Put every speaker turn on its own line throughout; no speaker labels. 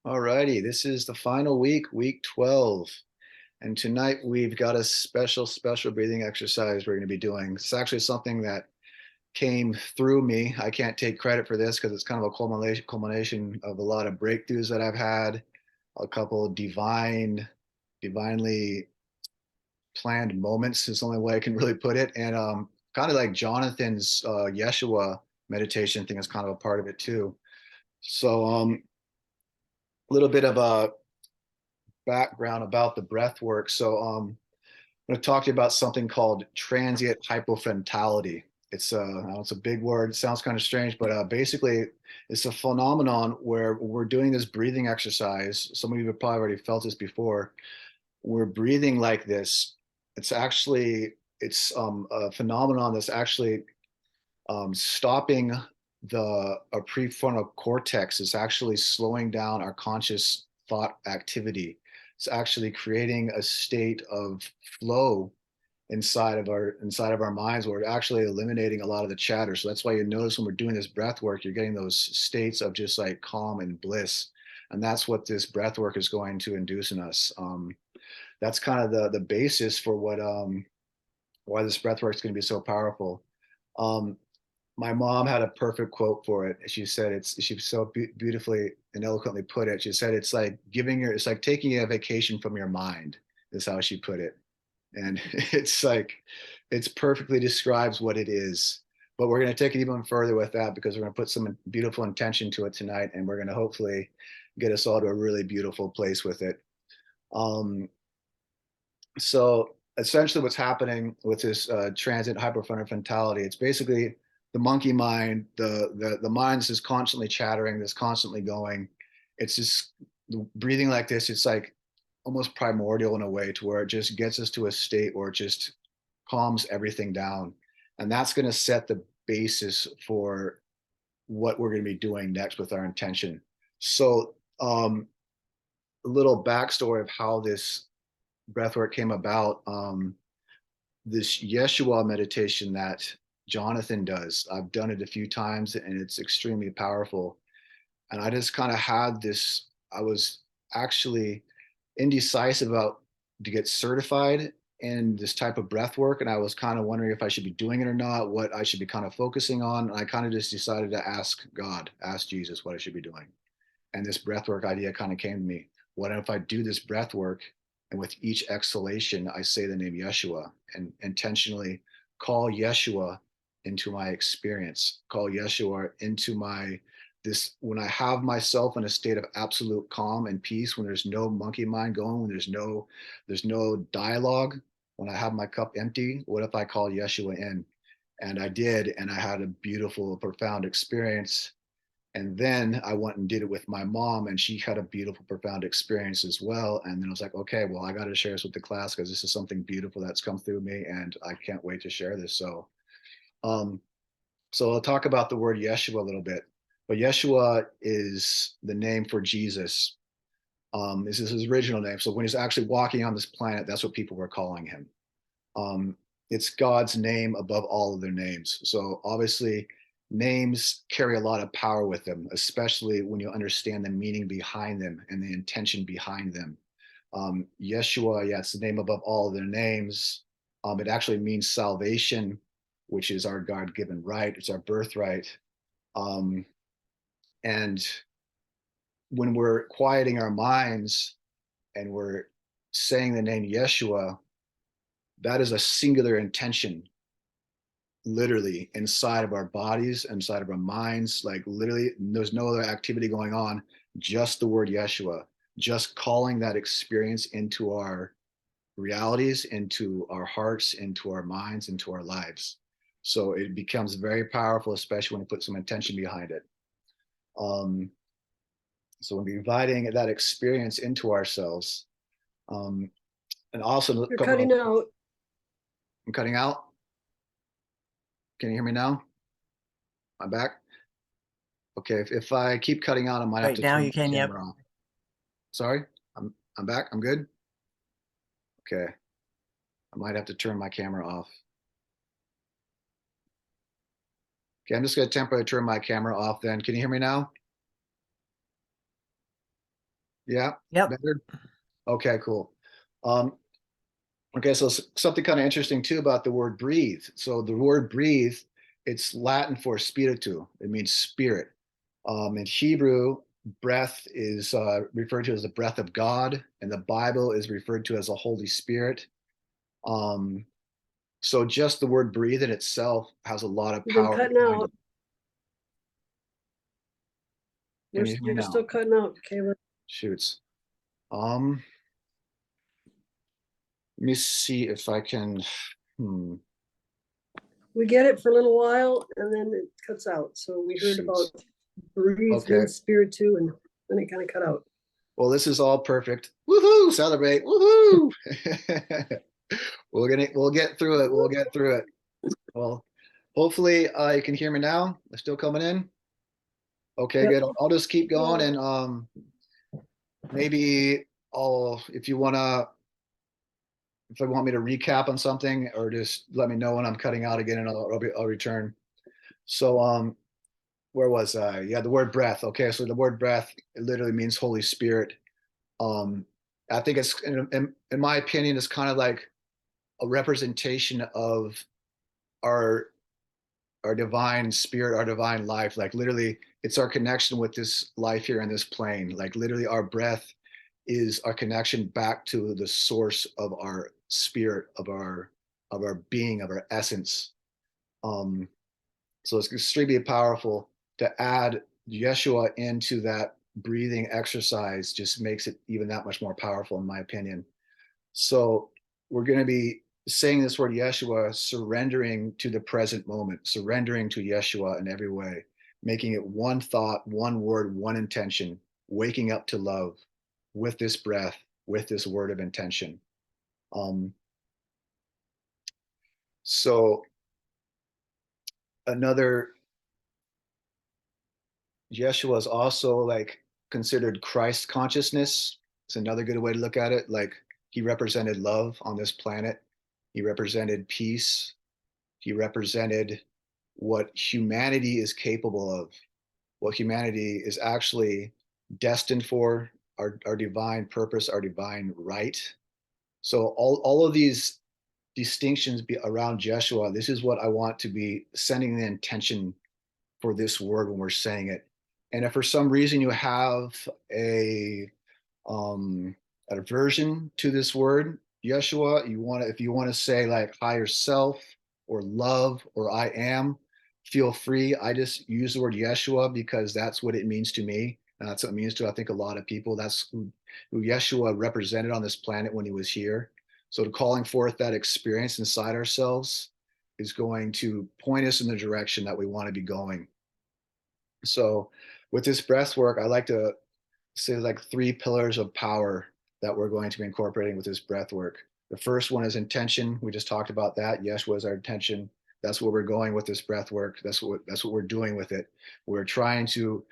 Alrighty, this is the final week, week 12. And tonight we've got a special breathing exercise we're going to be doing. It's actually something that came through me. I can't take credit for this because it's kind of a culmination of a lot of breakthroughs that I've had, a couple of divinely planned moments is the only way I can really put it. And kind of like Jonathan's Yesuah meditation thing is kind of a part of it too. So a little bit of a background about the breath work. So I'm going to talk to you about something called transient hypofrontality. It's a big word. It sounds kind of strange, but basically, it's a phenomenon where we're doing this breathing exercise. Some of you have probably already felt this before. We're breathing like this. It's a phenomenon that's actually stopping our prefrontal cortex. Is actually slowing down our conscious thought activity. It's actually creating a state of flow inside of our minds where we're actually eliminating a lot of the chatter. So that's why you notice when we're doing this breath work, you're getting those states of just like calm and bliss. And that's what this breath work is going to induce in us. That's kind of the basis for why this breath work is going to be so powerful. Um, my mom had a perfect quote for it. She said she so beautifully and eloquently put it. She said it's like taking a vacation from your mind is how she put it. And it's perfectly describes what it is. But we're going to take it even further with that because we're going to put some beautiful intention to it tonight, and we're going to hopefully get us all to a really beautiful place with it. Um, so essentially what's happening with this transient hyperfrontality, it's basically the monkey mind, the mind is constantly chattering, that's constantly going. It's just breathing like this. It's like almost primordial in a way to where it just gets us to a state where it just calms everything down. And that's going to set the basis for what we're going to be doing next with our intention. So a little backstory of how this breathwork came about. This Yesuah meditation that Jonathan does, I've done it a few times and it's extremely powerful. And I just kind of had this, I was actually indecisive about to get certified in this type of breath work. And I was kind of wondering if I should be doing it or not, what I should be kind of focusing on. And I kind of just decided to ask Jesus what I should be doing. And this breath work idea kind of came to me. What if I do this breath work and with each exhalation, I say the name Yesuah and intentionally call Yesuah into my experience, call Yesuah into my this when I have myself in a state of absolute calm and peace, when there's no monkey mind going, when there's no dialogue, when I have my cup empty, what if I call Yesuah in? And I did, and I had a beautiful, profound experience. And then I went and did it with my mom, and she had a beautiful, profound experience as well. And then I was like, okay, well, I got to share this with the class because this is something beautiful that's come through me, and I can't wait to share this. Um, so I'll talk about the word Yeshua a little bit. But Yeshua is the name for Jesus. This is his original name. So when he's actually walking on this planet, that's what people were calling him. Um, it's God's name above all of their names. So obviously, names carry a lot of power with them, especially when you understand the meaning behind them and the intention behind them. Yeshua, yeah, it's the name above all of their names. It actually means salvation, which is our God-given right. It's our birthright. Um, and when we're quieting our minds and we're saying the name Yeshua, that is a singular intention, literally inside of our bodies, inside of our minds. Like literally, there's no other activity going on, just the word Yeshua, just calling that experience into our realities, into our hearts, into our minds, into our lives. So it becomes very powerful, especially when you put some intention behind it. Um, so when we're inviting that experience into ourselves, um, and also a
You're
couple of,
cutting out.
I'm cutting out. Can you hear me now? I'm back. Okay, if I keep cutting out, I might have
Right
to
now
turn
you
my
can, yep.
camera off. Sorry, I'm back. I'm good. Okay, I might have to turn my camera off. Okay, I'm just going to temporarily turn my camera off then. Can you hear me now? Yeah,
Yep.
better. Okay, cool. Um, okay, so something kind of interesting too about the word breathe. So the word breathe, it's Latin for spiritu. It means spirit. In Hebrew, breath is referred to as the breath of God, and the Bible is referred to as the Holy Spirit. Um, so just the word breathe in itself has a lot of
You've been
power
cutting
behind
out.
it. Can you hear me
You're
now?
still cutting out, Caleb.
Shoots. Um, Let me see if I can. Hmm,
We get it for a little while and then it cuts out. So we heard about
shoots.
breathe
Okay.
means spirit too, and then it kind of cut out.
Well, this is all perfect. Woohoo! Celebrate! Woohoo! We'll get through it. We'll get through it. Well, hopefully you can hear me now. They're still coming in. Okay,
Yep.
good. I'll just keep going and maybe I'll if I want me to recap on something or just let me know when I'm cutting out again and I'll return. So where was I? Yeah, the word breath. Okay, so the word breath it literally means Holy Spirit. Um, I think it's in my opinion, it's kind of like a representation of our our divine spirit, our divine life. Like literally, it's our connection with this life here in this plane. Like literally, our breath is our connection back to the source of our spirit, of our being, of our essence. Um, so it's extremely powerful to add Yeshua into that breathing exercise. Just makes it even that much more powerful, in my opinion. So we're going to be saying this word Yeshua, surrendering to the present moment, surrendering to Yeshua in every way, making it one thought, one word, one intention, waking up to love with this breath, with this word of intention. Um, so another, Yeshua is also like considered Christ consciousness. It's another good way to look at it. Like he represented love on this planet. He represented peace. He represented what humanity is capable of, what humanity is actually destined for, our divine purpose, our divine right. So all of these distinctions around Jeshua, this is what I want to be sending the intention for this word when we're saying it. And if for some reason you have a um, aversion to this word, Yeshua, if you want to say like higher self or love or I am, feel free. I just use the word Yeshua because that's what it means to me. And that's what it means to, I think, a lot of people. That's who Yeshua represented on this planet when he was here. So to calling forth that experience inside ourselves is going to point us in the direction that we want to be going. So with this breath work, I like to say like three pillars of power that we're going to be incorporating with this breath work. The first one is intention. We just talked about that. Yes, was our intention. That's where we're going with this breath work. That's what we're doing with it. We're trying to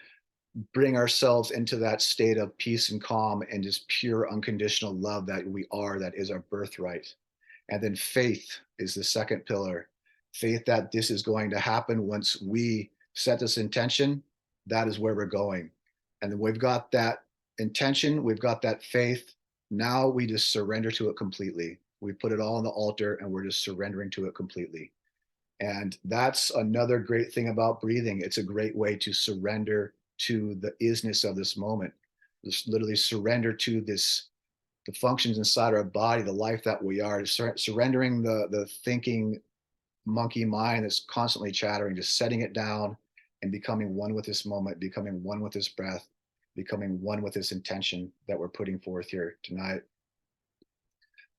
bring ourselves into that state of peace and calm and just pure unconditional love that we are, that is our birthright. And then faith is the second pillar. Faith that this is going to happen once we set this intention, that is where we're going. And then we've got that intention, we've got that faith. Now we just surrender to it completely. We put it all on the altar and we're just surrendering to it completely. And that's another great thing about breathing. It's a great way to surrender to the isness of this moment. Just literally surrender to the functions inside our body, the life that we are, surrendering the thinking monkey mind that's constantly chattering, just setting it down and becoming one with this moment, becoming one with this breath, becoming one with this intention that we're putting forth here tonight.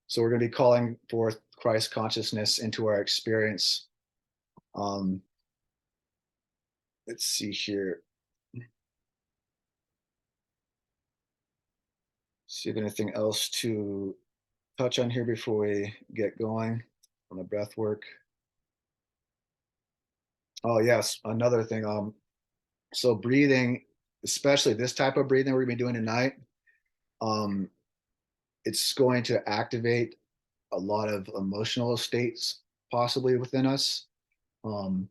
So we're going to be calling forth Christ consciousness into our experience. Um, let's see here. See if anything else to touch on here before we get going on the breath work. Oh yes, another thing. So breathing, especially this type of breathing we're gonna be doing tonight, um, it's going to activate a lot of emotional states possibly within us. Um,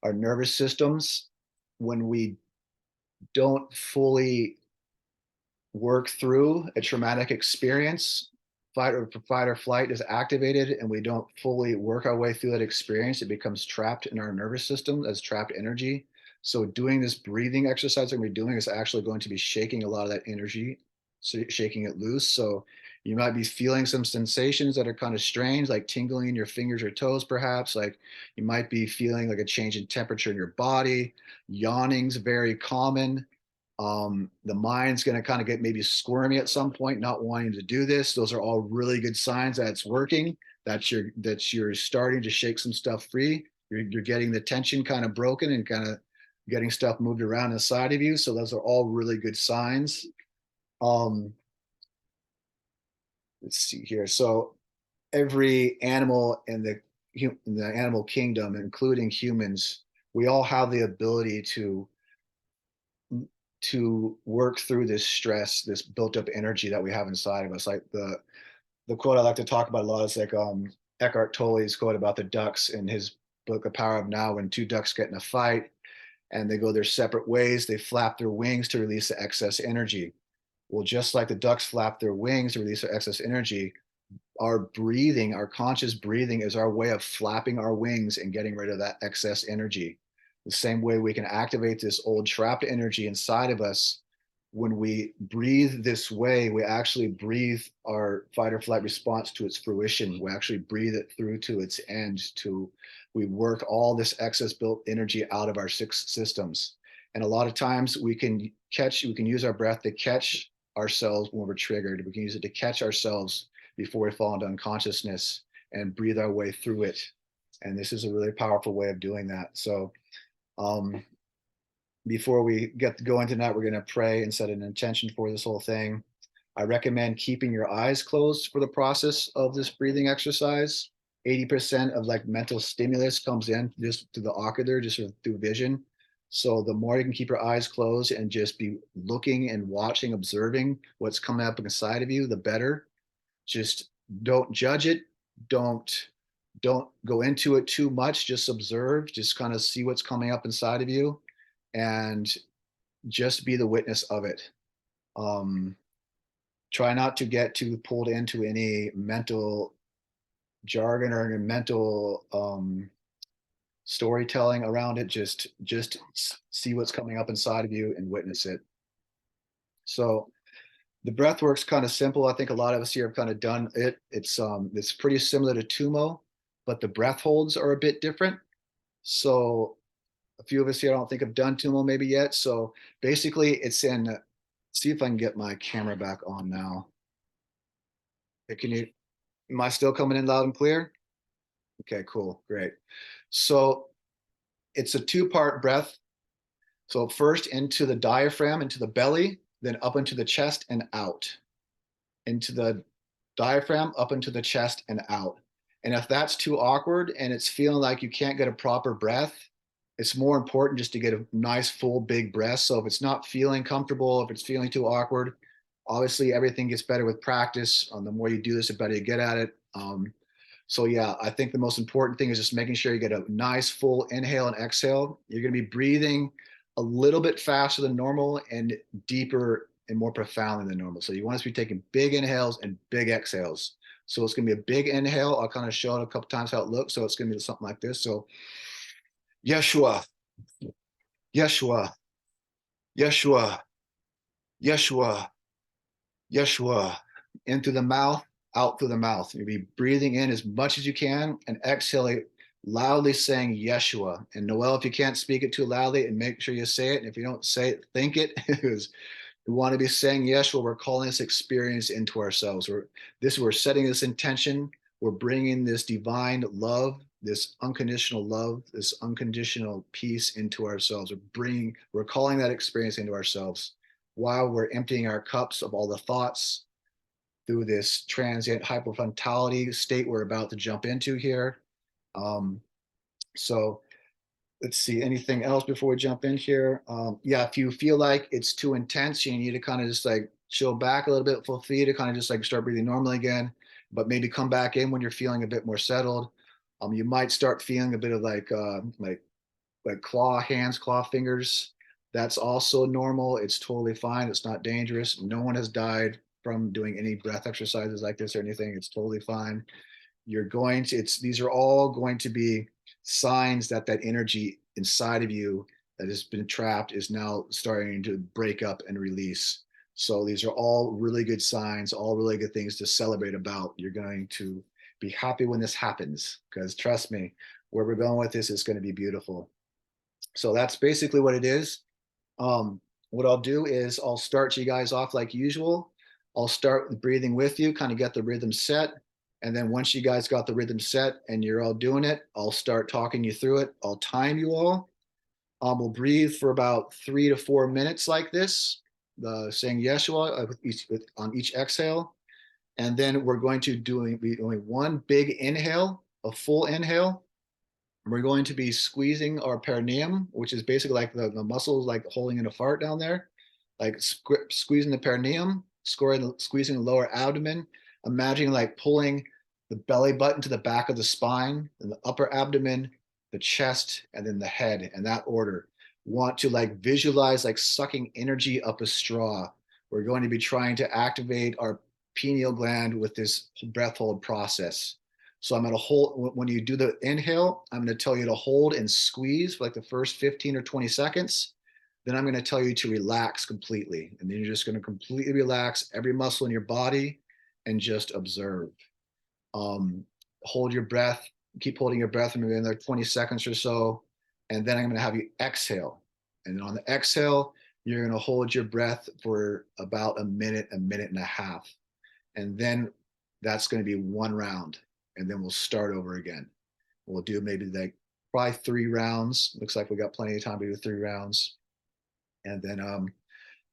our nervous systems, when we don't fully work through a traumatic experience, fight or flight is activated, and we don't fully work our way through that experience, it becomes trapped in our nervous system as trapped energy. So doing this breathing exercise that we're doing is actually going to be shaking a lot of that energy, so shaking it loose. So you might be feeling some sensations that are kind of strange, like tingling in your fingers or toes, perhaps. Like you might be feeling like a change in temperature in your body. Yawning's very common. The mind's going to kind of get maybe squirmy at some point, not wanting to do this. Those are all really good signs that it's working, that you're starting to shake some stuff free. You're getting the tension kind of broken and kind of getting stuff moved around inside of you. So those are all really good signs. Um, let's see here. So every animal in the animal kingdom, including humans, we all have the ability to work through this stress, this built up energy that we have inside of us. Like the quote I like to talk about a lot is like Eckhart Tolle's quote about the ducks in his book, The Power of Now, when two ducks get in a fight and they go their separate ways, they flap their wings to release the excess energy. Well, just like the ducks flap their wings to release their excess energy, our breathing, our conscious breathing is our way of flapping our wings and getting rid of that excess energy. The same way we can activate this old trapped energy inside of us. When we breathe this way, we actually breathe our fight or flight response to its fruition. We actually breathe it through to its end. We work all this excess built energy out of our six systems. And a lot of times we can use our breath to catch ourselves when we're triggered. We can use it to catch ourselves before we fall into unconsciousness and breathe our way through it. And this is a really powerful way of doing that. So before we get to go into that, we're going to pray and set an intention for this whole thing. I recommend keeping your eyes closed for the process of this breathing exercise. 80% of like mental stimulus comes in just to the ocular, just sort of through vision. So the more you can keep your eyes closed and just be looking and watching, observing what's coming up inside of you, the better. Just don't judge it. Don't go into it too much. Just observe, just kind of see what's coming up inside of you and just be the witness of it. Try not to get too pulled into any mental jargon or any mental storytelling around it. Just see what's coming up inside of you and witness it. So the breath work's kind of simple. I think a lot of us here have kind of done it. It's pretty similar to Tumo, but the breath holds are a bit different. So a few of us here I don't think have done Tumo maybe yet. So basically it's in, see if I can get my camera back on now. Am I still coming in loud and clear? Okay, cool, great. So it's a two-part breath. So first into the diaphragm, into the belly, then up into the chest and out. Into the diaphragm, up into the chest and out. And if that's too awkward and it's feeling like you can't get a proper breath, it's more important just to get a nice, full, big breath. So if it's not feeling comfortable, if it's feeling too awkward, obviously everything gets better with practice. The more you do this, the better you get at it. So yeah, I think the most important thing is just making sure you get a nice, full inhale and exhale. You're going to be breathing a little bit faster than normal and deeper and more profoundly than normal. So you want us to be taking big inhales and big exhales. So it's going to be a big inhale. I'll kind of show it a couple times how it looks. So it's going to be something like this. So Yesuah, Yesuah, Yesuah, Yesuah, Yesuah. In through the mouth, out through the mouth. You'll be breathing in as much as you can and exhaling, loudly saying Yesuah. And Noel, if you can't speak it too loudly, and make sure you say it. And if you don't say it, think it. Because we want to be saying Yesuah. We're calling this experience into ourselves. We're setting this intention. We're bringing this divine love, this unconditional peace into ourselves. We're calling that experience into ourselves while we're emptying our cups of all the thoughts through this transient hypofrontality state we're about to jump into here. So let's see, anything else before we jump in here? Yeah, if you feel like it's too intense, you need to kind of just like chill back a little bit, feel free to kind of just like start breathing normally again, but maybe come back in when you're feeling a bit more settled. You might start feeling a bit of like claw fingers That's also normal. It's totally fine. It's not dangerous. No one has died from doing any breath exercises like this or anything. It's totally fine. You're going to, these are all going to be signs that that energy inside of you that has been trapped is now starting to break up and release. So these are all really good signs, all really good things to celebrate about. You're going to be happy when this happens, because trust me, where we're going with this is going to be beautiful. So that's basically what it is. What I'll do is I'll start you guys off like usual. I'll start with breathing with you, kind of get the rhythm set. And then once you guys got the rhythm set and you're all doing it, I'll start talking you through it. I'll time you all. We'll breathe for about 3 to 4 minutes like this, saying Yesuah on each exhale. And then we're going to be doing one big inhale, a full inhale. We're going to be squeezing our perineum, which is basically like the muscles like holding in a fart down there, like squeezing the perineum, squeezing the lower abdomen, imagining like pulling the belly button to the back of the spine, and the upper abdomen, the chest, and then the head in that order. Want to like visualize like sucking energy up a straw. We're going to be trying to activate our pineal gland with this breath hold process. So I'm going to hold, when you do the inhale, I'm going to tell you to hold and squeeze for like the first 15 or 20 seconds. Then I'm going to tell you to relax completely. And then you're just going to completely relax every muscle in your body and just observe. Hold your breath, keep holding your breath for maybe another 20 seconds or so. And then I'm going to have you exhale. And on the exhale, you're going to hold your breath for about a minute and a half. And then that's going to be one round. And then we'll start over again. We'll do maybe like probably 3 rounds. Looks like we got plenty of time to do 3 rounds. And then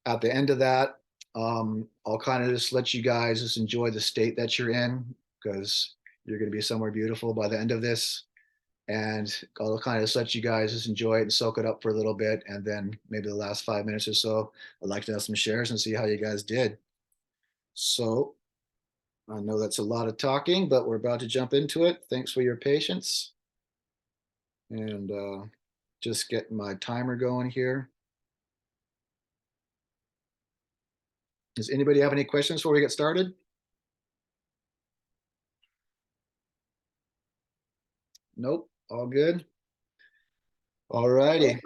at the end of that, I'll kind of just let you guys just enjoy the state that you're in, because you're going to be somewhere beautiful by the end of this. And I'll kind of just let you guys just enjoy it and soak it up for a little bit. And then maybe the last 5 minutes or so, I'd like to have some shares and see how you guys did. So I know that's a lot of talking, but we're about to jump into it. Thanks for your patience. And just getting my timer going here. Does anybody have any questions before we get started? Nope, all good. All righty.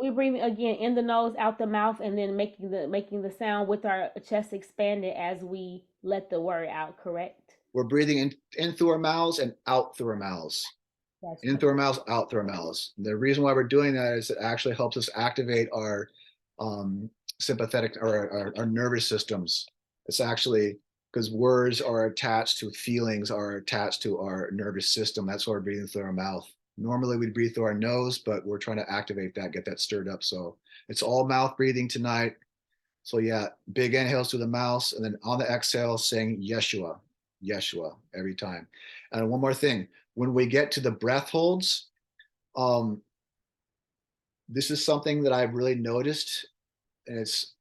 We're breathing again in the nose, out the mouth, and then making the sound with our chest expanded as we let the word out. Correct?
We're breathing in through our mouths and out through our mouths.
That's
In through our mouths, out through our mouths. The reason why we're doing that is it actually helps us activate our sympathetic or our nervous systems. It's actually because words are attached to feelings, are attached to our nervous system. That's why we're breathing through our mouth. Normally we'd breathe through our nose, but we're trying to activate that, get that stirred up. So it's all mouth breathing tonight. So yeah, big inhales through the mouth, and then on the exhale, saying Yesuah, Yesuah every time. And one more thing, when we get to the breath holds, this is something that I've really noticed, and it's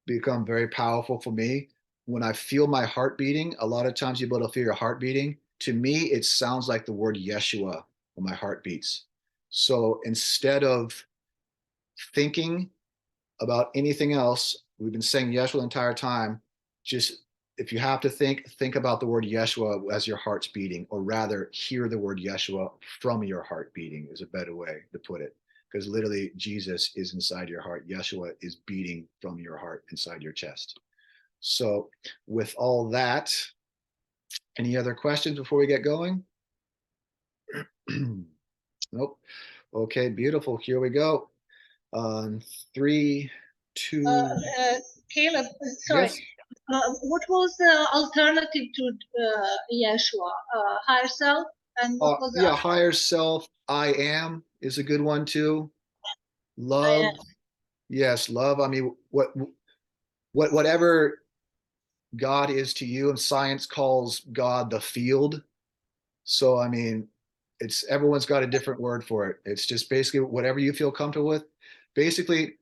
become very powerful for me. When I feel my heart beating, a lot of times you'll be able to feel your heart beating. To me, it sounds like the word Yesuah when my heart beats. So instead of thinking about anything else, we've been saying Yeshua the entire time. Just if you have to think about the word Yeshua as your heart's beating, or rather, hear the word Yeshua from your heart beating is a better way to put it. Because literally, Jesus is inside your heart. Yeshua is beating from your heart inside your chest. So, with all that, any other questions before we get going? Nope. Okay, beautiful. Here we go. 3, 2.
Caleb, sorry.
Yes.
What was the alternative to Yeshua? Higher self? And what was the
Yeah,
other?
higher self, I am is a good one too.
I am.
Love, yes, love. I mean, whatever God is to you, and science calls God the field. So I mean, it's everyone's got a different word for it. It's just basically whatever you feel comfortable with. Basically,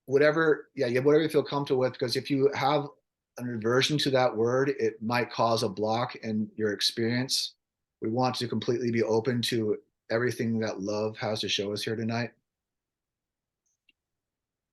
whatever, yeah, whatever you feel comfortable with. Because if you have an aversion to that word, it might cause a block in your experience. We want to completely be open to everything that love has to show us here tonight.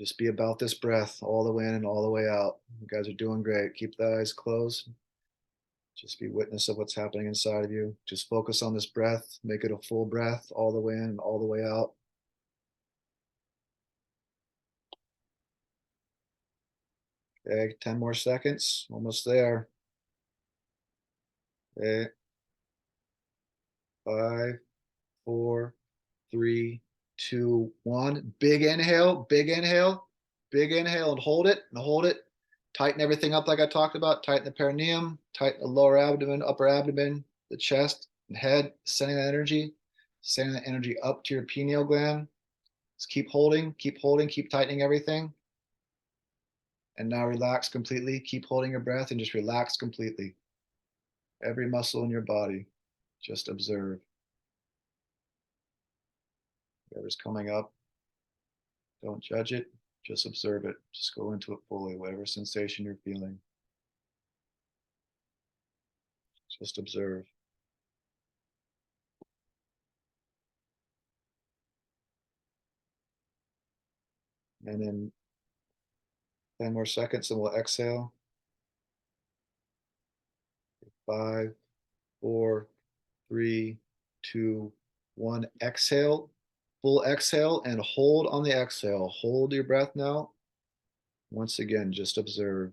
Just be about this breath all the way in and all the way out. You guys are doing great. Keep the eyes closed. Just be witness of what's happening inside of you. Just focus on this breath. Make it a full breath all the way in and all the way out. Okay, 10 more seconds. Almost there. Okay. 5, 4, 3, 2, 1. Big inhale, big inhale, big inhale, and hold it, and hold it. Tighten everything up like I talked about. Tighten the perineum, tighten the lower abdomen, upper abdomen, the chest and head, sending that energy up to your pineal gland. Just keep holding, keep tightening everything. And now relax completely. Keep holding your breath and just relax completely. Every muscle in your body, just observe. Whatever's coming up, don't judge it, just observe it. Just go into it fully, whatever sensation you're feeling. Just observe. And then 10 more seconds and we'll exhale. 5, 4, 3, 2, 1. Exhale, full exhale, and hold on the exhale. Hold your breath now. Once again, just observe.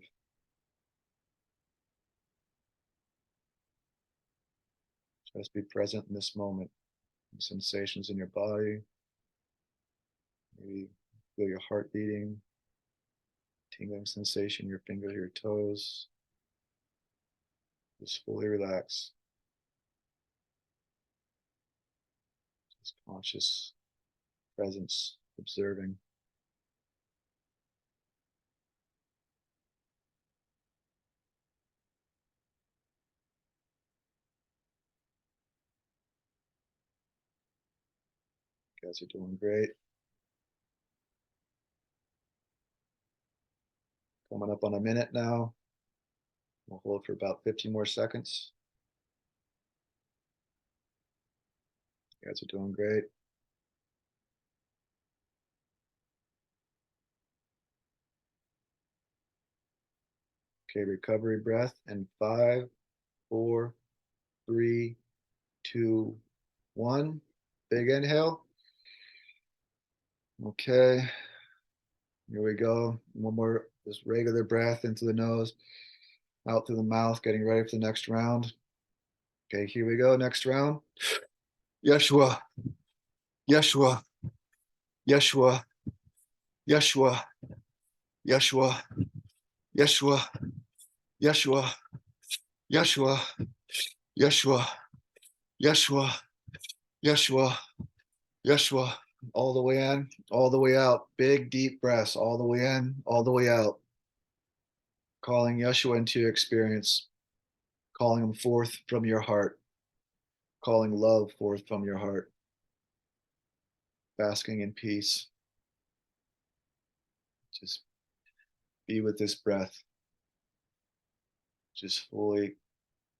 Just be present in this moment. The sensations in your body. Maybe feel your heart beating. Tingling sensation, your fingers, your toes. Just fully relax. Just conscious presence, observing. You guys are doing great. Coming up on a minute now. We'll hold for about 15 more seconds. You guys are doing great. Okay, recovery breath in 5, 4, 3, 2, 1. Big inhale. Okay, here we go. One more, just regular breath into the nose, out through the mouth, getting ready for the next round. Okay, here we go. Next round. Yesuah, Yesuah, Yesuah, Yesuah, Yesuah, Yesuah, Yesuah, Yesuah, Yesuah, Yesuah, Yesuah, Yesuah. All the way in, all the way out. Big, deep breaths, all the way in, all the way out. Calling Yesuah into your experience. Calling him forth from your heart. Calling love forth from your heart. Basking in peace. Just be with this breath. Just fully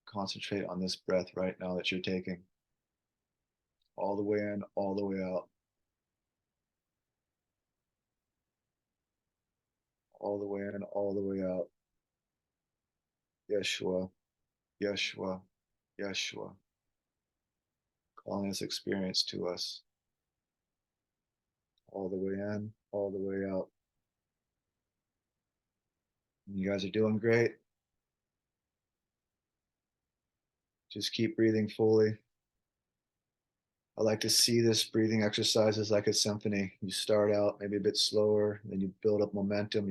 concentrate on this breath right now that you're taking. All the way in, all the way out. All the way in, all the way out. Yesuah, Yesuah, Yesuah. Calling this experience to us. All the way in, all the way out. You guys are doing great. Just keep breathing fully. I like to see this breathing exercise as like a symphony. You start out maybe a bit slower, then you build up momentum,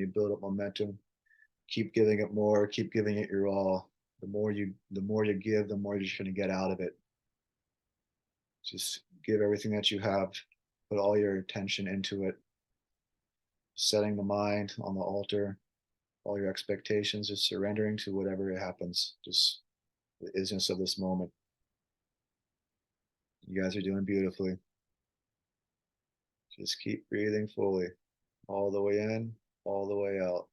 keep giving it more, keep giving it your all. The more you give, the more you're just going to get out of it. Just give everything that you have, put all your attention into it, setting the mind on the altar, all your expectations, just surrendering to whatever happens, just the isness of this moment. You guys are doing beautifully. Just keep breathing fully, all the way in, all the way out.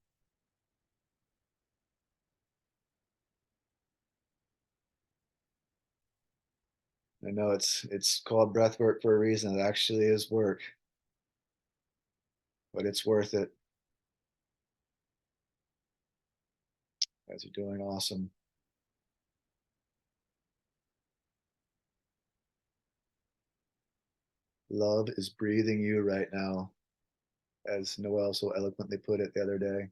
I know it's called breath work for a reason. It actually is work. but it's worth it. You guys are doing awesome. Love is breathing you right now, as Noel so eloquently put it the other day.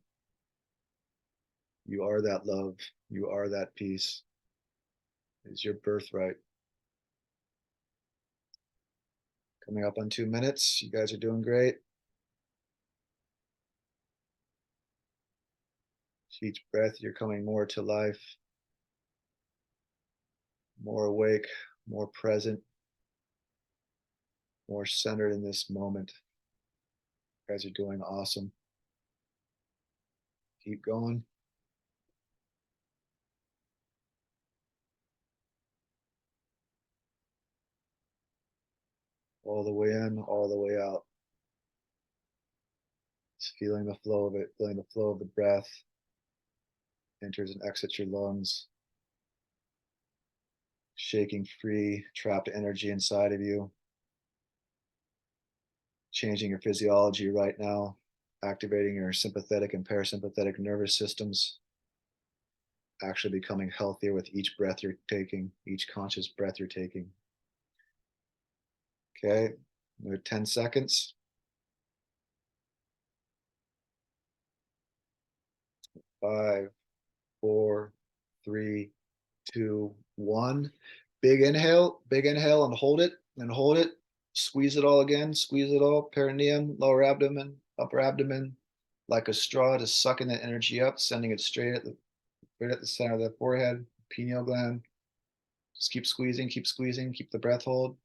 You are that love. You are that peace. It's your birthright. Coming up on 2 minutes. You guys are doing great. Each breath, you're coming more to life, more awake, more present, more centered in this moment. You guys are doing awesome. Keep going. All the way in, all the way out. Just feeling the flow of it, feeling the flow of the breath. Enters and exits your lungs. Shaking free, trapped energy inside of you. Changing your physiology right now. Activating your sympathetic and parasympathetic nervous systems. Actually becoming healthier with each breath you're taking, each conscious breath you're taking. Okay, another 10 seconds. 5, 4, 3, 2, 1. Big inhale and hold it and hold it. Squeeze it all again, squeeze it all. Perineum, lower abdomen, upper abdomen, like a straw, just sucking that energy up, sending it straight at the center of the forehead, pineal gland. Just keep squeezing, keep the breath hold.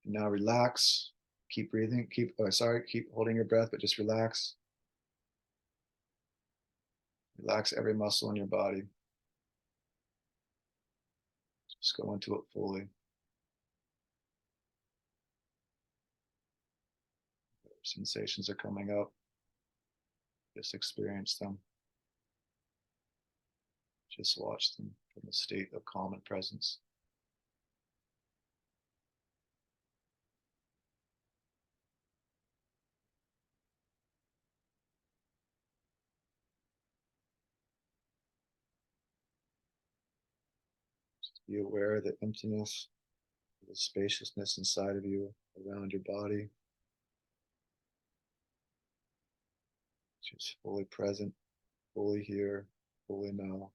Now relax, keep breathing, keep holding your breath, but just relax. Relax every muscle in your body. Just go into it fully. Sensations are coming up. Just experience them. Just watch them from a state of calm and presence. Just be aware of the emptiness, the spaciousness inside of you, around your body. Just fully present, fully here, fully now.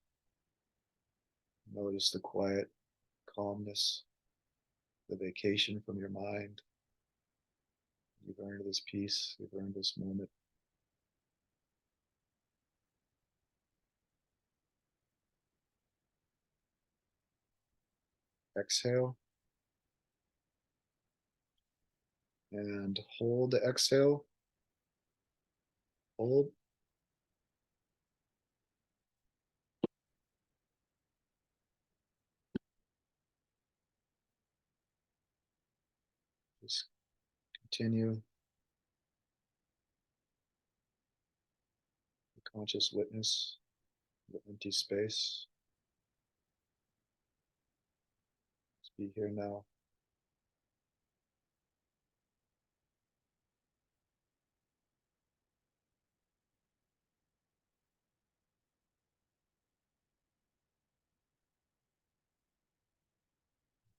Notice the quiet calmness, the vacation from your mind. You've earned this peace, you've earned this moment. Exhale. And hold the exhale. Hold. Just continue. The conscious witness, the empty space. Just be here now.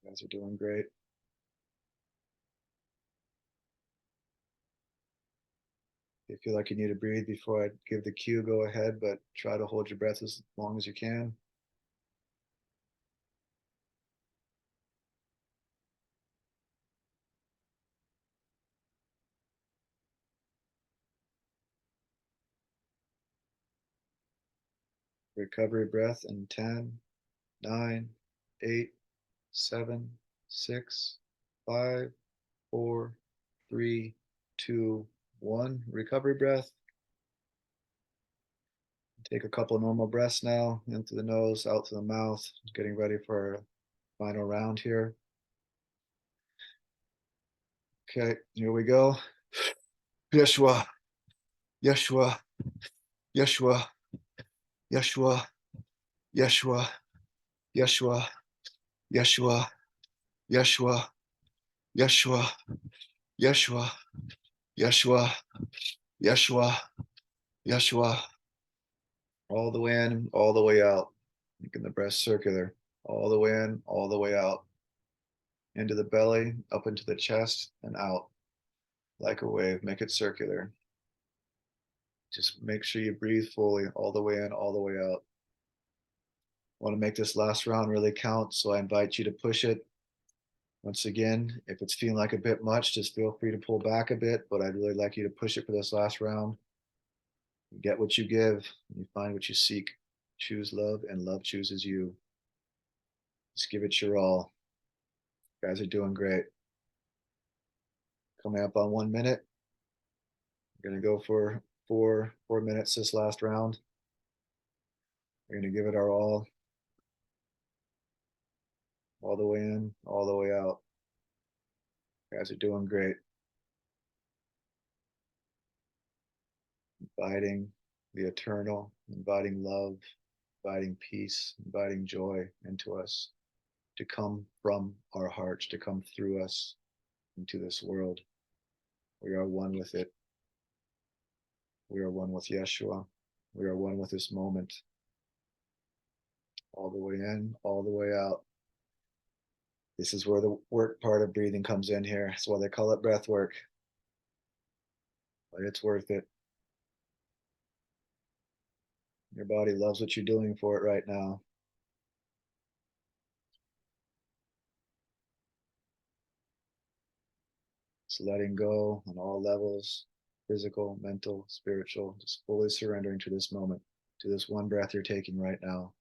You guys are doing great. If you feel like you need to breathe before I give the cue, go ahead, but try to hold your breath as long as you can. Recovery breath in 10, 9, 8, 7, 6, 5, 4, 3, 2, 1. Recovery breath. Take a couple of normal breaths now, in through the nose, out through the mouth. Getting ready for our final round here. Okay, here we go. Yesuah, Yesuah, Yesuah, Yesuah, Yesuah, Yesuah, Yesuah, Yesuah, Yesuah, Yesuah, Yesuah, Yesuah, Yesuah. All the way in, all the way out. Making the breath circular. All the way in, all the way out. Into the belly, up into the chest, and out. Like a wave. Make it circular. Just make sure you breathe fully, all the way in, all the way out. I want to make this last round really count, so I invite you to push it. Once again, if it's feeling like a bit much, just feel free to pull back a bit, but I'd really like you to push it for this last round. You get what you give, and you find what you seek. Choose love, and love chooses you. Just give it your all. You guys are doing great. Coming up on 1 minute. We're gonna go for four minutes this last round. We're gonna give it our all the way in, all the way out. You guys are doing great. Inviting the eternal, inviting love, inviting peace, inviting joy into us, to come from our hearts, to come through us into this world. We are one with it. We are one with Yesuah. We are one with this moment. All the way in, all the way out. This is where the work part of breathing comes in here. That's why they call it breath work. But it's worth it. Your body loves what you're doing for it right now. Just letting go on all levels, physical, mental, spiritual, just fully surrendering to this moment, to this one breath you're taking right now.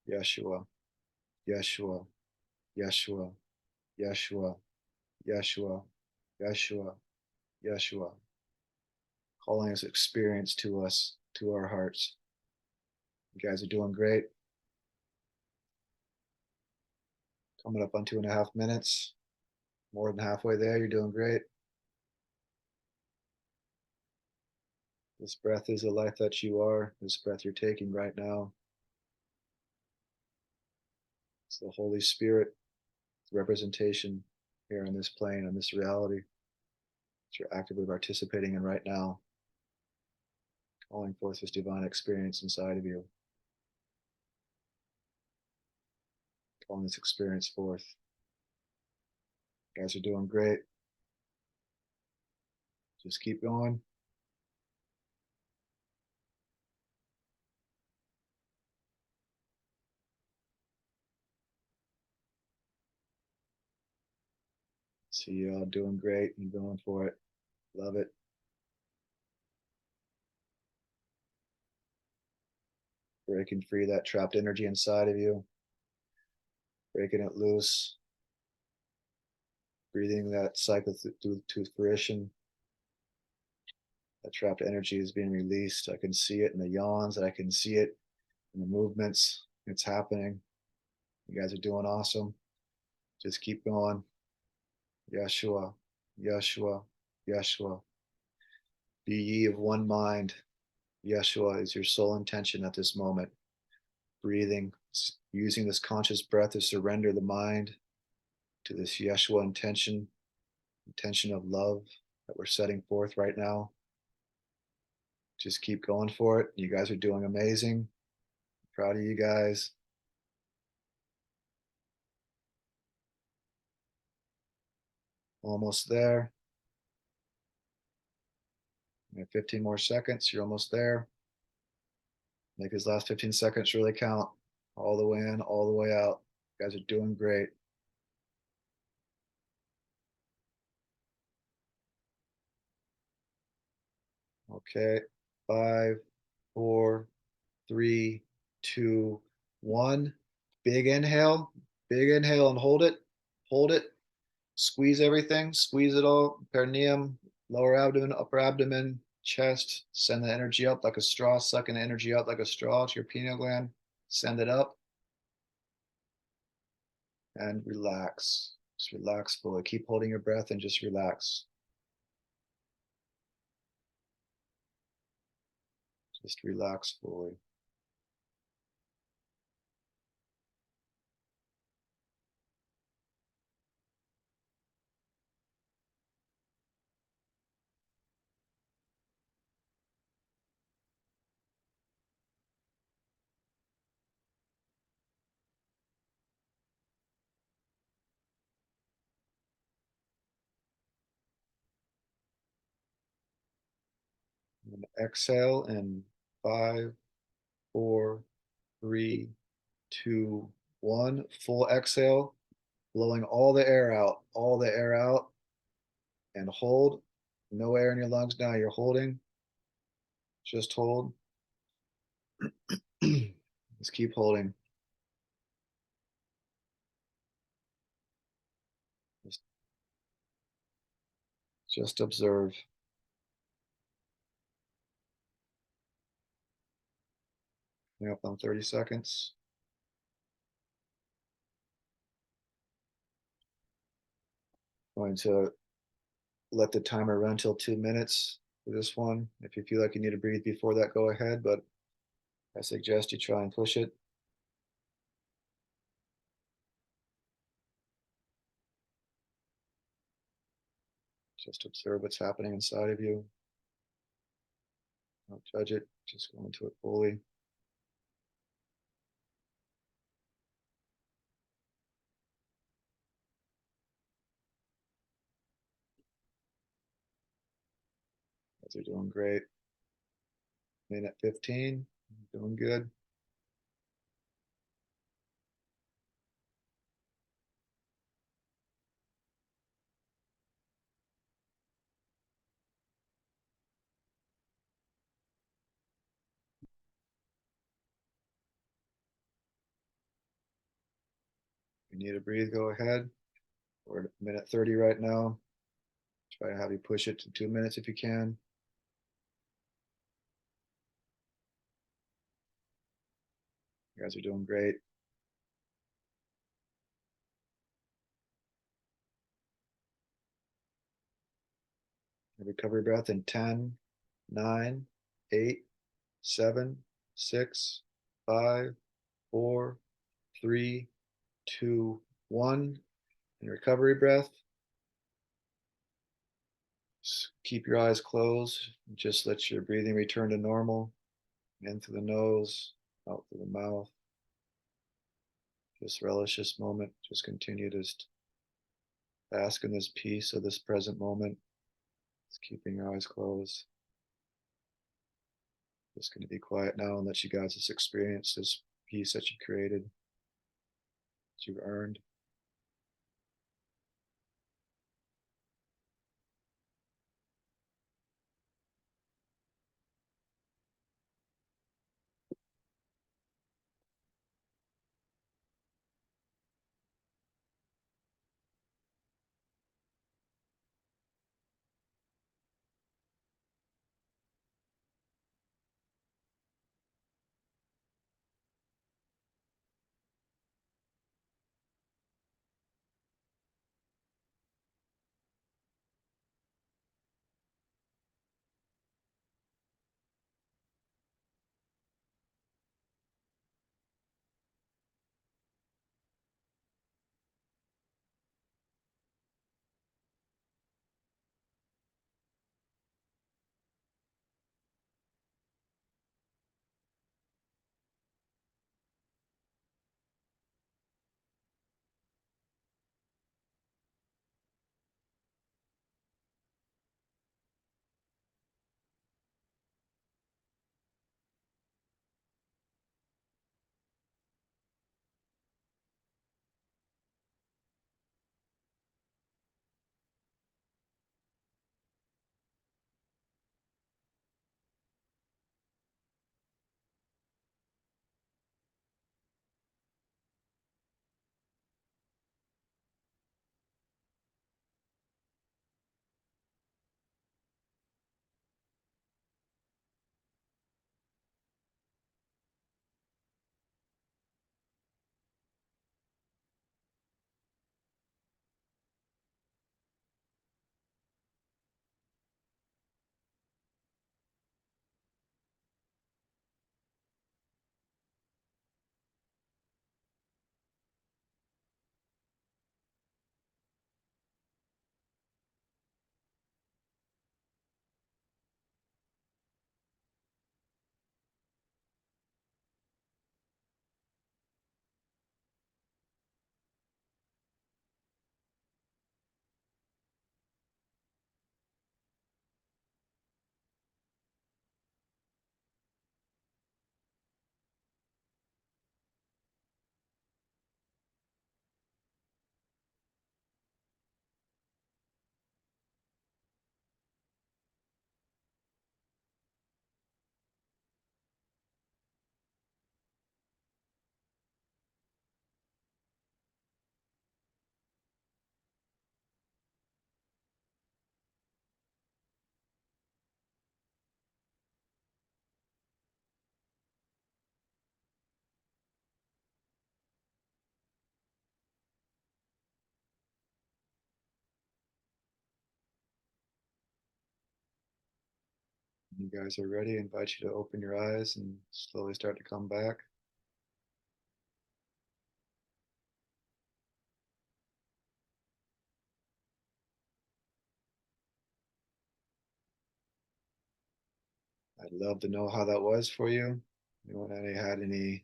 Yesuah, Yesuah, Yesuah, Yesuah, Yesuah, Yesuah, Yesuah. Calling this experience to us, to our hearts. You guys are doing great. Coming up on 2.5 minutes. More than halfway there. You're doing great. This breath is the life that you are. This breath you're taking right now. It's the Holy Spirit representation here on this plane, on this reality that you're actively participating in right now. Calling forth this divine experience inside of you. Calling this experience forth. You guys are doing great. Just keep going. See you all doing great and going for it. Love it. Breaking free that trapped energy inside of you. Breaking it loose. Breathing that cycle to fruition. That trapped energy is being released. I can see it in the yawns. I can see it in the movements. It's happening. You guys are doing awesome. Just keep going. Yesuah, Yesuah, Yesuah. Be ye of one mind. Yesuah is your sole intention at this moment. Breathing, using this conscious breath to surrender the mind to this Yesuah intention of love that we're setting forth right now. Just keep going for it. You guys are doing amazing. Proud of you guys. Almost there. You have 15 more seconds. You're almost there. Make these last 15 seconds really count. All the way in, all the way out. You guys are doing great. Okay. 5, 4, 3, 2, 1. Big inhale. Big inhale and hold it. Hold it. Squeeze everything. Squeeze it all. Perineum, lower abdomen, upper abdomen, chest. Send the energy up like a straw. Sucking the energy out like a straw to your pineal gland. Send it up. And relax. Just relax fully. Keep holding your breath and just relax. Just relax fully. And exhale in 5, 4, 3, 2, 1. Full exhale, blowing all the air out, and hold. No air in your lungs now. You're holding. Just hold. Just keep holding. Just observe. Coming up on 30 seconds. Going to let the timer run till 2 minutes for this one. If you feel like you need to breathe before that, go ahead, but I suggest you try and push it. Just observe what's happening inside of you. Don't judge it, just go into it fully. Guys are doing great. Minute 15, doing good. If you need to breathe, go ahead. We're at minute 30 right now. Try to have you push it to 2 minutes if you can. You guys are doing great. Recovery breath in 10, 9, 8, 7, 6, 5, 4, 3, 2, 1. And recovery breath. Just keep your eyes closed. Just let your breathing return to normal. In through the nose, out through the mouth. Just relish this moment. Just continue to bask in this peace of this present moment. Just keeping your eyes closed. Just going to be quiet now and let you guys just experience this peace that you created, that you've earned. You guys are ready. I invite you to open your eyes and slowly start to come back. I'd love to know how that was for you. Anyone had any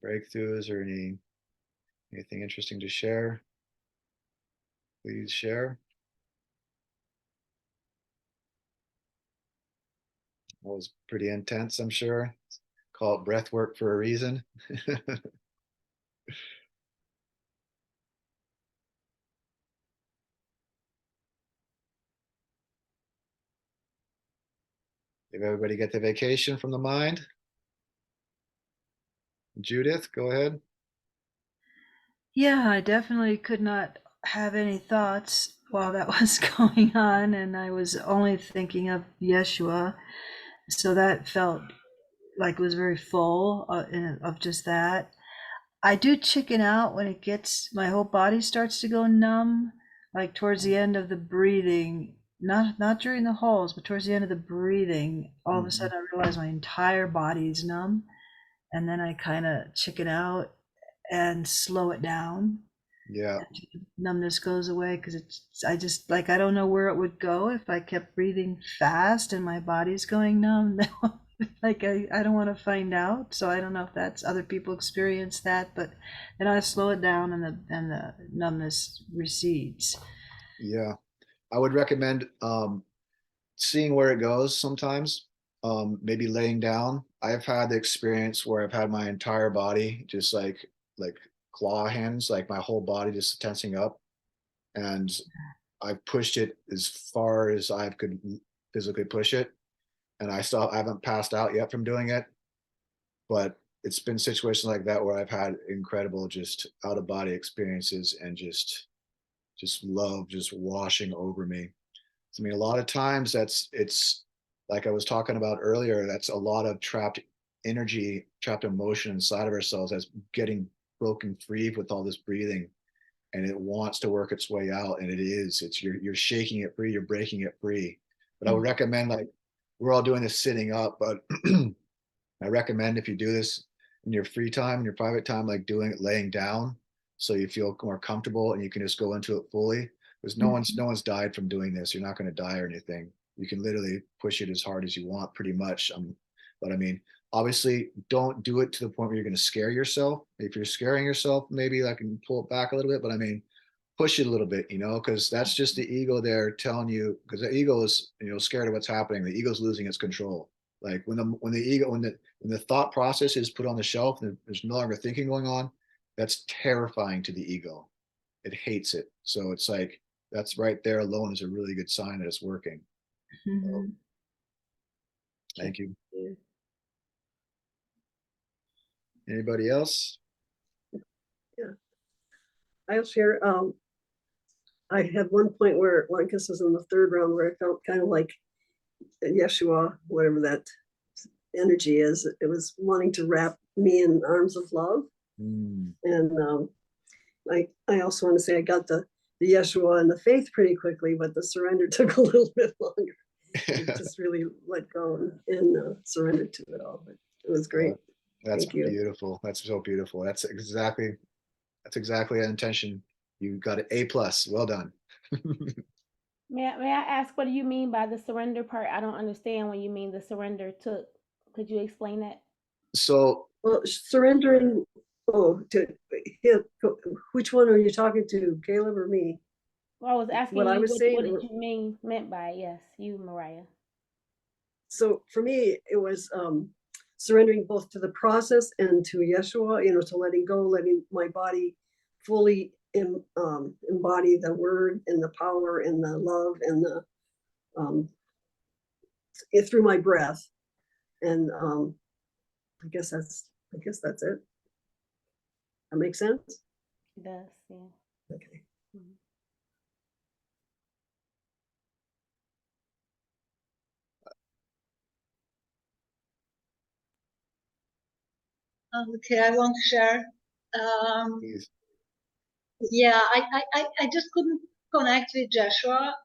breakthroughs or anything interesting to share? Please share. That was pretty intense, I'm sure. Call it breath work for a reason. Did everybody get the vacation from the mind? Judith, go ahead.
Yeah, I definitely could not have any thoughts while that was going on, and I was only thinking of Yesuah. So that felt like it was very full of just that. I do chicken out when it gets, my whole body starts to go numb, like towards the end of the breathing, not during the holes, but towards the end of the breathing, all of a sudden I realize my entire body is numb, and then I kind of chicken out and slow it down.
Yeah.
Numbness goes away because I just like, I don't know where it would go if I kept breathing fast and my body's going numb. Like I don't want to find out, so I don't know if that's other people experience that, but then I slow it down and the numbness recedes.
Yeah, I would recommend seeing where it goes sometimes. Maybe laying down. I've had the experience where I've had my entire body just like claw hands, like my whole body just tensing up, and I've pushed it as far as I could physically push it, and I haven't passed out yet from doing it, but it's been situations like that where I've had incredible just out of body experiences and just love just washing over me. I mean, a lot of times it's like I was talking about earlier, that's a lot of trapped energy, trapped emotion inside of ourselves that's getting broken free with all this breathing, and it wants to work its way out, and it is. It's you're shaking it free, you're breaking it free. But I would recommend, like, we're all doing this sitting up, but I recommend if you do this in your free time, in your private time, like doing it laying down, so you feel more comfortable and you can just go into it fully. Because no one's died from doing this. You're not going to die or anything. You can literally push it as hard as you want, pretty much. But I mean, obviously, don't do it to the point where you're going to scare yourself. If you're scaring yourself, maybe I can pull it back a little bit. But I mean, push it a little bit, because that's just the ego there telling you. Because the ego is, scared of what's happening. The ego's losing its control. Like when the thought process is put on the shelf and there's no longer thinking going on, that's terrifying to the ego. It hates it. So it's like, that's right there alone is a really good sign that it's working. So, thank you. Anybody else?
Yeah, I'll share. I had one point where, well, I guess it was in the third round, where I felt kind of like Yesuah, whatever that energy is. It was wanting to wrap me in arms of love. And I also want to say I got the Yesuah and the faith pretty quickly, but the surrender took a little bit longer. Just really let go and surrender to it all. But it was great.
That's beautiful. That's so beautiful. That's exactly an intention. You got an A+. Well done.
May I ask, what do you mean by the surrender part? I don't understand when you mean the surrender took. Could you explain that?
So,
well, surrendering. Oh, which one are you talking to, Caleb or me?
Well, I was asking
what
you,
I was saying,
what did you meant by, yes, you, Mariah?
So for me, it was surrendering both to the process and to Yesuah, to letting go, letting my body fully embody the word and the power and the love and the through my breath. And I guess that's it. That makes sense?
It does, yeah.
Okay.
Okay, I want to share. Yeah, I just couldn't connect with Joshua.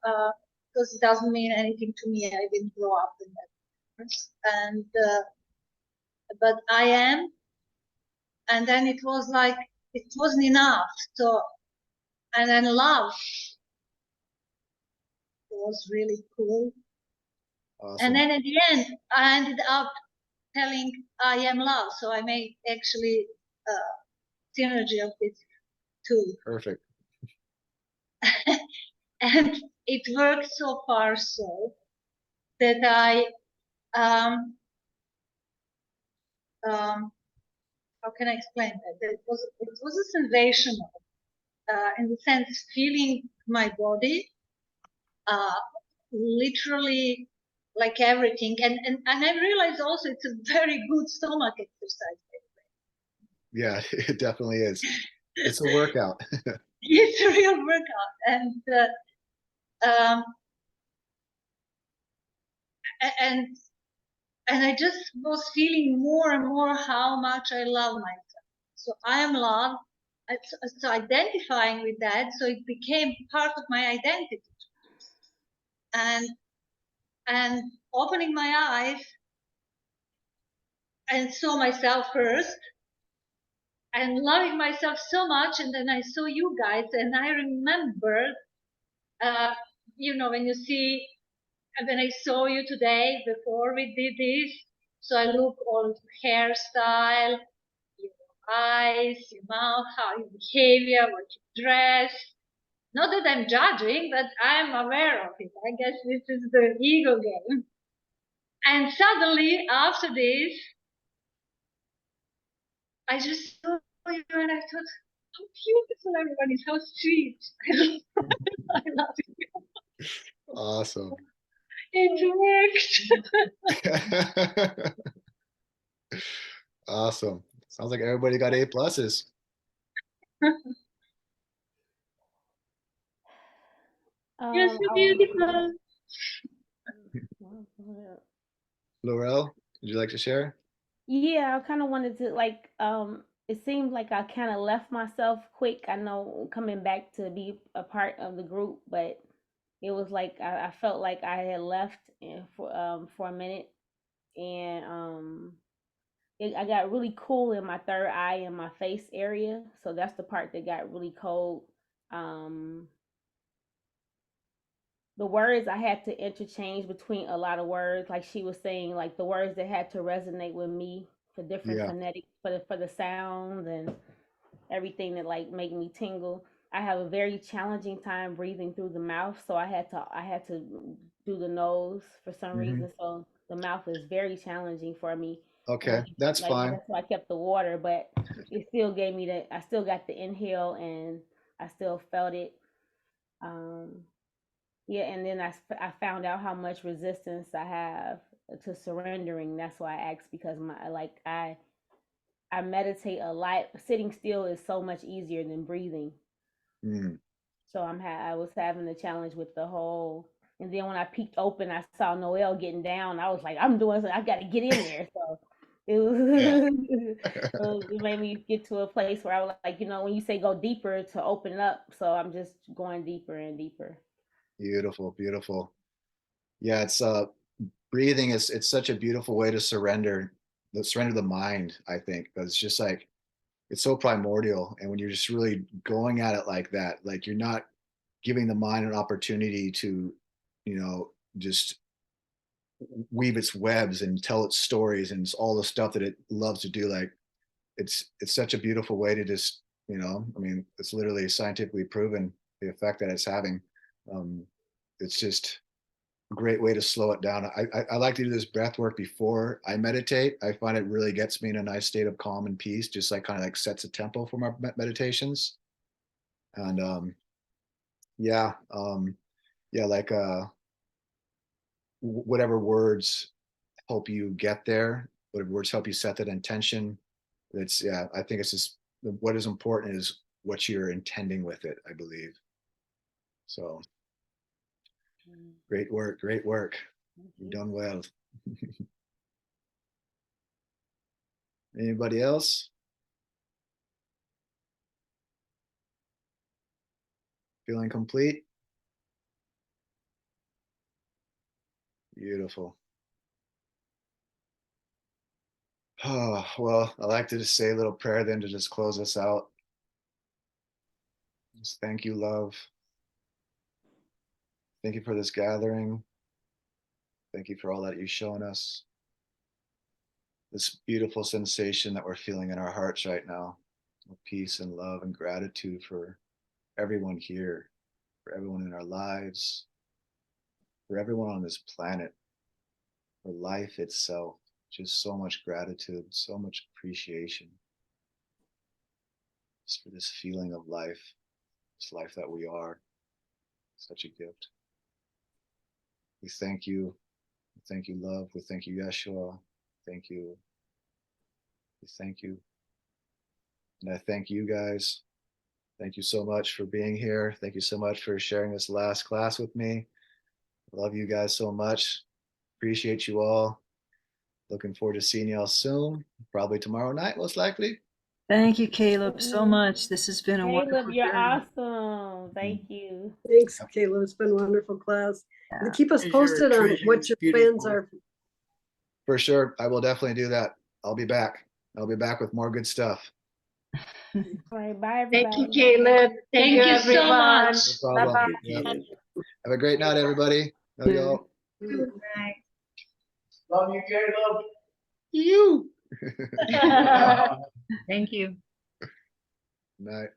because it doesn't mean anything to me. I didn't grow up in that. And but I am, and then it was like it wasn't enough. So, and then love was really cool.
Awesome.
And then at the end, I ended up telling I am love. So I made actually synergy of it too.
Perfect.
And it worked so far so that I how can I explain that? It was a sensational in the sense feeling my body literally like everything, and I realized also it's a very good stomach exercise.
Yeah, it definitely is. It's a workout.
It's a real workout, um, and I just was feeling more and more how much I love myself. So I am love. So identifying with that, so it became part of my identity, and opening my eyes and saw myself first, and loving myself so much, and then I saw you guys, and I remember, when you see, when I saw you today before we did this, so I look all hairstyle, your eyes, your mouth, how your behavior, what you dress. Not that I'm judging, but I'm aware of it. I guess this is the ego game. And suddenly, after this, I just saw you and I thought, how beautiful everyone is, how sweet. I love it.
Awesome.
It worked.
Awesome. Sounds like everybody got A+.
You're so beautiful.
Laurel, would you like to share?
Yeah, I kind of wanted to it seemed like I kind of left myself quick. I know coming back to be a part of the group, but it was like I felt like I had left for a minute, and I got really cool in my third eye and my face area. So that's the part that got really cold. Um, the words I had to interchange between a lot of words, like she was saying, like the words that had to resonate with me for different
Yeah.
phonetic for the sounds and everything that like make me tingle. I have a very challenging time breathing through the mouth, so I had to do the nose for some
Mhm.
reason. So the mouth is very challenging for me.
Okay, that's
Like
fine.
that's why I kept the water, but it still gave me the I still got the inhale and I still felt it. Um yeah, and then I found out how much resistance I have to surrendering. That's why I asked, because I meditate a lot. Sitting still is so much easier than breathing.
Mm.
So I was having a challenge with the whole. And then when I peeked open, I saw Noelle getting down. I was like, I'm doing something. I got to get in there. So it
Yeah.
was. So it made me get to a place where I was like, when you say go deeper, to open up. So I'm just going deeper and deeper.
Beautiful, beautiful. Yeah, it's breathing is it's such a beautiful way to surrender the mind, I think, because it's just like it's so primordial. And when you're just really going at it like that, like you're not giving the mind an opportunity to, just weave its webs and tell its stories and all the stuff that it loves to do. Like it's such a beautiful way to just, I mean, it's literally scientifically proven the effect that it's having. Um, it's just a great way to slow it down. I like to do this breath work before I meditate. I find it really gets me in a nice state of calm and peace, just like kind of like sets a tempo for my meditations. And yeah, yeah, like whatever words help you get there, whatever words help you set that intention. It's yeah, I think it's just what is important is what you're intending with it, I believe. So great work, great work. You've done well. Anybody else? Feeling complete? Beautiful. Oh, well, I like to just say a little prayer then to just close us out. Just thank you, love. Thank you for this gathering. Thank you for all that you've shown us. This beautiful sensation that we're feeling in our hearts right now, of peace and love and gratitude for everyone here, for everyone in our lives, for everyone on this planet, for life itself. Just so much gratitude, so much appreciation. Just for this feeling of life, this life that we are. Such a gift. We thank you. We thank you, love. We thank you, Yesuah. Thank you. We thank you. And I thank you guys. Thank you so much for being here. Thank you so much for sharing this last class with me. Love you guys so much. Appreciate you all. Looking forward to seeing y'all soon. Probably tomorrow night, most likely.
Thank you, Caleb, so much. This has been a
Caleb,
wonderful
you're
journey.
awesome. Thank you.
Thanks, Caleb. It's been a wonderful class. And
Yeah.
keep us posted on what your plans are.
For sure. I will definitely do that. I'll be back. I'll be back with more good stuff.
All right, bye
Thank
everybody.
you, Caleb.
Thank you so
everyone.
much.
No problem.
Bye-bye.
Yeah. Have a great night, everybody. Love y'all.
Love you, Caleb.
You.
Thank you.
Night.